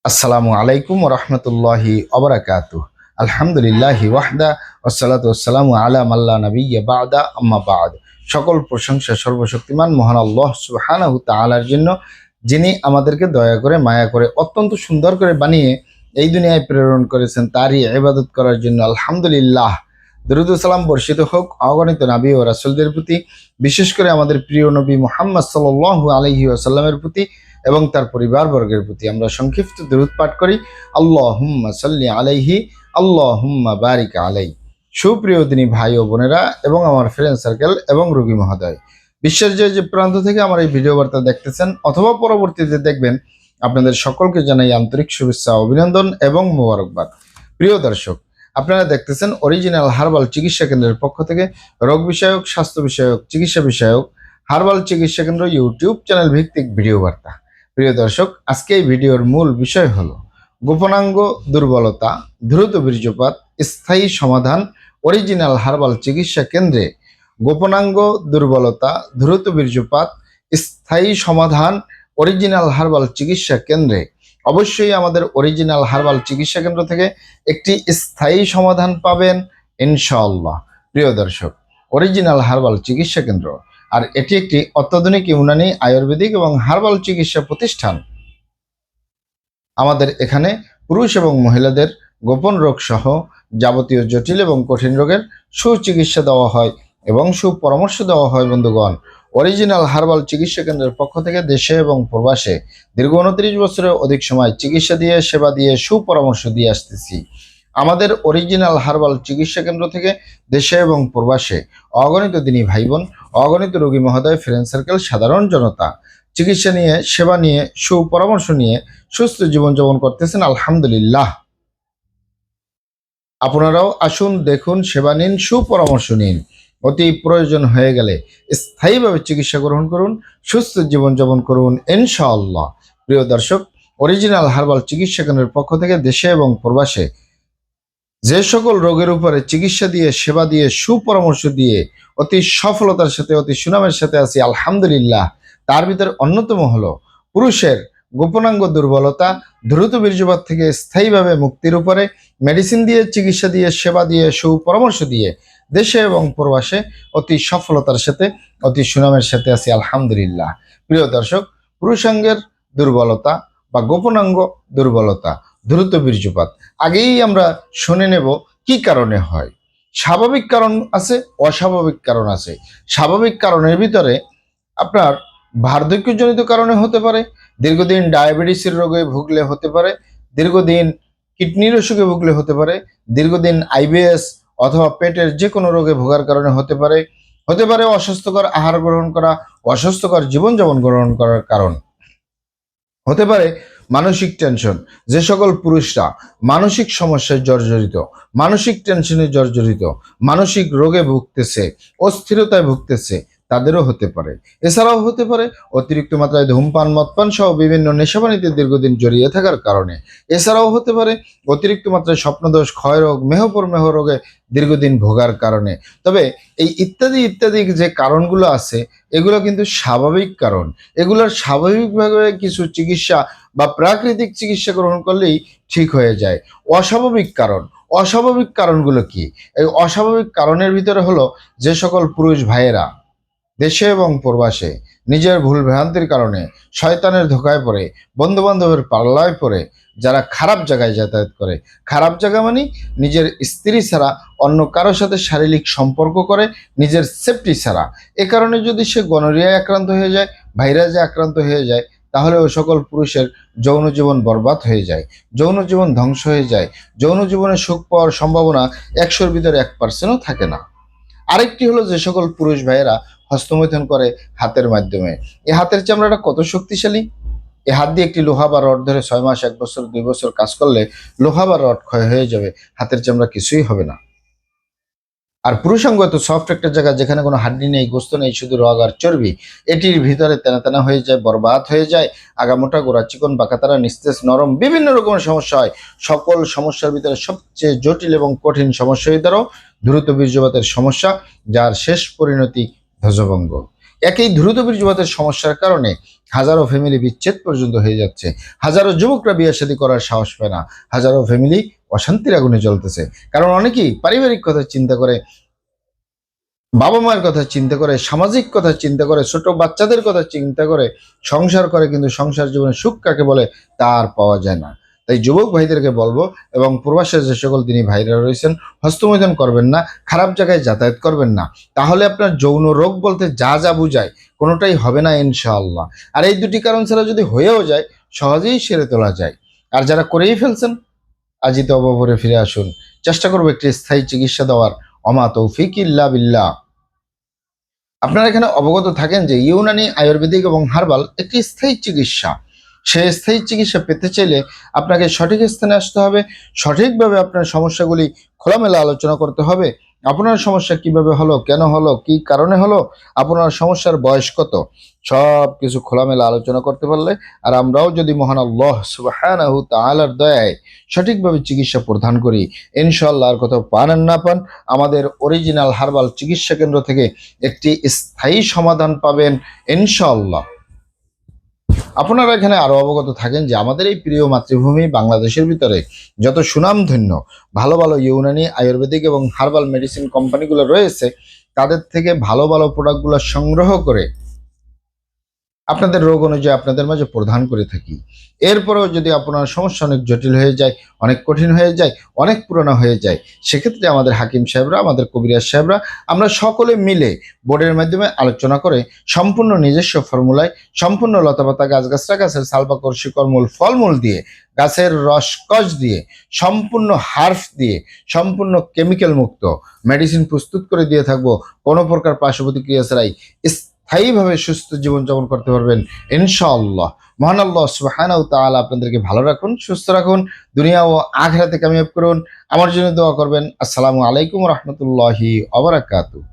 আসসালামু আলাইকুম ওয়া রাহমাতুল্লাহি ওয়া বারাকাতুহু। আলহামদুলিল্লাহি ওয়াহদা ওয়াসসালাতু ওয়াসসালামু আলা মাল্লা নাবিয়্যা বা'দা আম্মা বা'দ। সকল প্রশংসা সর্বশক্তিমান মহান আল্লাহ সুবহানাহু তাআলার জন্য, যিনি আমাদেরকে দয়া করে মায়া করে অত্যন্ত সুন্দর করে বানিয়ে এই দুনিয়ায় প্রেরণ করেছেন তারই ইবাদত করার জন্য। আলহামদুলিল্লাহ। দরুদ ও সালাম বর্ষিত হোক অগণিত নবী ও রাসূলদের প্রতি, বিশেষ করে আমাদের প্রিয় নবী মুহাম্মদ সাল্লাল্লাহু আলাইহি ওয়াসাল্লামের প্রতি এবং তার পরিবারবর্গের প্রতি। আমরা সংক্ষিপ্ত দরুদ পাঠ করি, আল্লাহুম্মা সাল্লি আলাইহি, আল্লাহুম্মা বারিক আলাই। সুপ্রিয় দিনী ভাই ও বোনেরা এবং আমার ফ্রেন্ড সার্কেল এবং রোগী মহোদয়, বিশ্বের যে প্রান্ত থেকে আমার এই ভিডিও বার্তা দেখতেছেন অথবা পরবর্তীতে দেখবেন, আপনাদের সকলকে জানাই আন্তরিক শুভেচ্ছা, অভিনন্দন এবং মোবারকবাদ। প্রিয় দর্শক, আপনারা দেখতেছেন অরিজিনাল হার্বাল চিকিৎসা কেন্দ্রের পক্ষ থেকে রোগ বিষয়ক, স্বাস্থ্য বিষয়ক, চিকিৎসা বিষয়ক হার্বাল চিকিৎসা কেন্দ্র ইউটিউব চ্যানেল ভিত্তিক ভিডিও বার্তা। প্রিয় দর্শক, আজকে এই ভিডিওর মূল বিষয় হলো গোপনাঙ্গ দুর্বলতা, দ্রুত বীর্যপাত, স্থায়ী সমাধান অরিজিনাল হার্বাল চিকিৎসা কেন্দ্রে। গোপনাঙ্গ দুর্বলতা, দ্রুত বীর্যপাত, স্থায়ী সমাধান অরিজিনাল হার্বাল চিকিৎসা কেন্দ্রে। অবশ্যই আমাদের অরিজিনাল হার্বাল চিকিৎসা কেন্দ্র থেকে একটি স্থায়ী সমাধান পাবেন ইনশাআল্লাহ। প্রিয় দর্শক, অরিজিনাল হার্বাল চিকিৎসা কেন্দ্র, আর এটি একটি অত্যাধুনিক ইউনানি, আয়ুর্বেদিক এবং হার্বাল চিকিৎসা প্রতিষ্ঠান। আমাদের এখানে পুরুষ এবং মহিলাদের গোপন রোগ সহ যাবতীয় জটিল এবং কঠিন রোগের সুচিকিৎসা দেওয়া হয় এবং সুপরামর্শ দেওয়া হয়। বন্ধুগণ, অরিজিনাল হার্বাল চিকিৎসা কেন্দ্রের পক্ষ থেকে দেশে এবং প্রবাসে দীর্ঘ 29 বছরের অধিক সময় চিকিৎসা দিয়ে, সেবা দিয়ে, সুপরামর্শ দিয়ে আসতেছি। আমাদের অরিজিনাল হার্বাল চিকিৎসা কেন্দ্র থেকে দেশে এবং প্রবাসে অগণিত দিনী ভাই বোন, অগণিত রোগী মহোদয়, ফ্রেন্ড সার্কেল, সাধারণ জনতা চিকিৎসা নিয়ে, সেবা নিয়ে, সুপরামর্শ নিয়ে সুস্থ জীবনযাপন করতেছেন আলহামদুলিল্লাহ। আপনারাও আসুন, দেখুন, সেবা নিন, সুপরামর্শ নিন। অতি প্রয়োজন হয়ে গেলে স্থায়ীভাবে চিকিৎসা গ্রহণ করুন, সুস্থ জীবনযাপন করুন ইনশাআল্লাহ। প্রিয় দর্শক, অরিজিনাল হার্বাল চিকিৎসা কেন্দ্রের পক্ষ থেকে দেশে এবং প্রবাসে যে সকল রোগের উপরে চিকিৎসা দিয়ে, সেবা দিয়ে, সুপরামর্শ দিয়ে অতি সফলতার সাথে, অতি সুনামের সাথে আছি আলহামদুলিল্লাহ। তার ভিতরে অন্যতম হলো পুরুষের গোপনাঙ্গ দুর্বলতা, দ্রুত বীর্যপাত থেকে স্থায়ীভাবে মুক্তির উপরে মেডিসিন দিয়ে, চিকিৎসা দিয়ে, সেবা দিয়ে, সুপরামর্শ দিয়ে দেশে এবং প্রবাসে অতি সফলতার সাথে, অতি সুনামের সাথে আছি আলহামদুলিল্লাহ। প্রিয় দর্শক, পুরুষাঙ্গের দুর্বলতা বা গোপনাঙ্গ দুর্বলতা, দ্রুত বীর্যপাত, আগেই আমরা শুনে নেব কি কারণে হয়। স্বাভাবিক কারণ আছে, অস্বাভাবিক কারণ আছে। স্বাভাবিক কারণের ভিতরে আপনার বার্ধক্যজনিত কারণে হতে পারে, দীর্ঘদিন ডায়াবেটিসের রোগে ভুগলে হতে পারে, দীর্ঘদিন কিডনির অসুখে ভুগলে হতে পারে, দীর্ঘদিন আইবিএস অথবা পেটের যে কোনো রোগে ভোগার কারণে হতে পারে, হতে পারে অস্বাস্থ্যকর আহার গ্রহণ করা, অস্বাস্থ্যকর জীবনযাপন গ্রহণ করার কারণ, হতে পারে মানসিক টেনশন। যে সকল পুরুষরা মানসিক সমস্যায় জর্জরিত, মানসিক টেনশনে জর্জরিত, মানসিক রোগে ভুগতেছে, অস্থিরতায় ভুগতেছে, তাদেরও হতে পারে। এছাড়াও হতে পারে অতিরিক্ত মাত্রায় ধূমপান, মদপান সহ বিভিন্ন নেশাপানিতে দীর্ঘদিন জড়িয়ে থাকার কারণে। এছাড়াও হতে পারে অতিরিক্ত মাত্রায় স্বপ্নদোষ, ক্ষয়রোগ, মেহ রোগে দীর্ঘদিন ভোগার কারণে। তবে এই ইত্যাদি ইত্যাদি যে কারণগুলো আছে, এগুলো কিন্তু স্বাভাবিক কারণ। এগুলোর স্বাভাবিকভাবে কিছু চিকিৎসা বা প্রাকৃতিক চিকিৎসা গ্রহণ করলেই ঠিক হয়ে যায়। অস্বাভাবিক কারণ, অস্বাভাবিক কারণগুলো কি? এই অস্বাভাবিক কারণের ভিতরে হলো যে সকল পুরুষ ভাইয়েরা দেশে এবং প্রবাসে নিজের ভুল ভ্রান্তির কারণে শয়তানের ধোকায় পড়ে, বন্ধু বান্ধবের পাল্লায় পড়ে, যারা খারাপ জায়গায় যাতায়াত করে, খারাপ জায়গা মানে নিজের স্ত্রী ছাড়া অন্য কারোর সাথে শারীরিক সম্পর্ক করে নিজের সেফটি ছাড়া, এ কারণে যদি সে গনোরিয়ায় আক্রান্ত হয়ে যায়, ভাইরাসে আক্রান্ত হয়ে যায়, তাহলে ওই সকল পুরুষের যৌন জীবন বরবাদ হয়ে যায়, যৌন জীবন ধ্বংস হয়ে যায়, যৌন জীবনে সুখ পাওয়ার সম্ভাবনা 100-র ভিতরে 1%ও থাকে না। আরেকটি হলো যে সকল পুরুষ ভাইয়েরা হস্তমৈথুন করে হাতের মাধ্যমে। এই হাতের চামড়াটা কত শক্তিশালী! এই হাত দিয়ে একটি লোহা বা রড ধরে 6 মাস, 1 বছর, 2 বছর কাজ করলে লোহা বা রড ক্ষয় হয়ে যাবে, হাতের চামড়া কিছুই হবে না। আর পুরুষাঙ্গ এত সফট একটা জায়গা, যেখানে কোনো হাড্ডি নেই, গোস্ত নেই, শুধু রগ আর চর্বি, এটির ভিতরে তেনা তেনা হয়ে যায়, বরবাদ হয়ে যায়, আগামোটা, গোড়া চিকন, বাঁকাতারা, নিস্তেজ, নরম, বিভিন্ন রকমের সমস্যা হয়। সকল সমস্যার ভিতরে সবচেয়ে জটিল এবং কঠিন সমস্যা হয়ে দ্বারাও দ্রুত বীর্যপাতের সমস্যা, যার শেষ পরিণতি ধ্বজভঙ্গ। একই দ্রুত বীর্যপাতের সমস্যার কারণে হাজারো ফ্যামিলি বিচ্ছেদ পর্যন্ত হয়ে যাচ্ছে, হাজারো যুবকরা বিয়ে শাদী করার সাহস পায় না, হাজারো ফ্যামিলি অশান্তির আগুনে জ্বলতেছে। কারণ অনেকেই পারিবারিক কথা চিন্তা করে, বাবা মায়ের কথা চিন্তা করে, সামাজিক কথা চিন্তা করে, ছোট বাচ্চাদের কথা চিন্তা করে সংসার করে, কিন্তু সংসার জীবনে সুখ কাকে বলে তার পাওয়া যায় না। তাই যুবক ভাইদেরকে বলবো, এবং প্রবাসের যে সকল তিনি ভাইরা রয়েছেন, হস্তমৈথুন করবেন না, খারাপ জায়গায় যাতায়াত করবেন না, তাহলে আপনার যৌন রোগ বলতে যা যা বুঝায় কোনোটাই হবে না ইনশাআল্লাহ। আর এই দুটি কারণ ছাড়া যদি হয়েও যায় সহজেই সেরে তোলা যায়। আর যারা করেই ফেলছেন আজই তো অবভরে ফিরে আসুন, চেষ্টা করবো একটি স্থায়ী চিকিৎসা দেওয়ার। অমা তৌফিক ইল্লা বিল্লাহ। আপনারা এখানে অবগত থাকেন যে ইউনানি, আয়ুর্বেদিক এবং হার্বাল একটি স্থায়ী চিকিৎসা। সেই স্থায়ী চিকিৎসা পেতে চাইলে আপনাকে সঠিক স্থানে আসতে হবে, সঠিকভাবে আপনার সমস্যাগুলি খোলামেলা আলোচনা করতে হবে। আপনার সমস্যা কিভাবে হলো, কেন হলো, কি কারণে হলো, আপনার সমস্যার বয়স কত, সব কিছু খোলামেলা আলোচনা করতে পারলে, আর আমরাও যদি মহান আল্লাহ সুবহানাহু তাআলার দয়ায় সঠিকভাবে চিকিৎসা প্রদান করি, ইনশাআল্লাহ আর কোথাও পান আর না পান, আমাদের অরিজিনাল হার্বাল চিকিৎসা কেন্দ্র থেকে একটি স্থায়ী সমাধান পাবেন ইনশাআল্লাহ। আপনারা এখানে আরো অবগত থাকেন যে আমাদের এই প্রিয় মাতৃভূমি বাংলাদেশের ভিতরে যত সুনামধন্য ভালো ভালো ইউনানি, আয়ুর্বেদিক এবং হার্বাল মেডিসিন কোম্পানিগুলো রয়েছে, তাদের থেকে ভালো ভালো প্রোডাক্টগুলো সংগ্রহ করে আপনাদের রোগ অনুযায়ী আপনাদের মাঝে প্রদান করে থাকি। এরপরেও যদি আপনার সমস্যা অনেক জটিল হয়ে যায়, অনেক কঠিন হয়ে যায়, অনেক পুরনো হয়ে যায়, সেক্ষেত্রে আমাদের হাকিম সাহেবরা, আমাদের কবিরাজ সাহেবরা, আমরা সকলে মিলে বোর্ডের মাধ্যমে আলোচনা করে সম্পূর্ণ নিজস্ব ফর্মুলায়, সম্পূর্ণ লতাপাতা, গাছগাছরা, গাছের সালপাকড়, শিকড়, মূল, ফলমূল দিয়ে, গাছের রসকস দিয়ে, সম্পূর্ণ হার্ফ দিয়ে, সম্পূর্ণ কেমিক্যাল মুক্ত মেডিসিন প্রস্তুত করে দিয়ে থাকবো। কোনো প্রকার পার্শ্ব প্রতিক্রিয়া ছাড়াই স্থায়ীভাবে সুস্থ জীবনযাপন করতে পারবেন ইনশাআল্লাহ। মহান আল্লাহ সুবহানাহু তাআলা আপনাদেরকে ভালো রাখুন, সুস্থ রাখুন, দুনিয়া ও আখিরাতে কামিয়াব করুন। আমার জন্য দোয়া করবেন। আসসালামু আলাইকুম ওয়া রাহমাতুল্লাহি ওয়া বারাকাতুহু।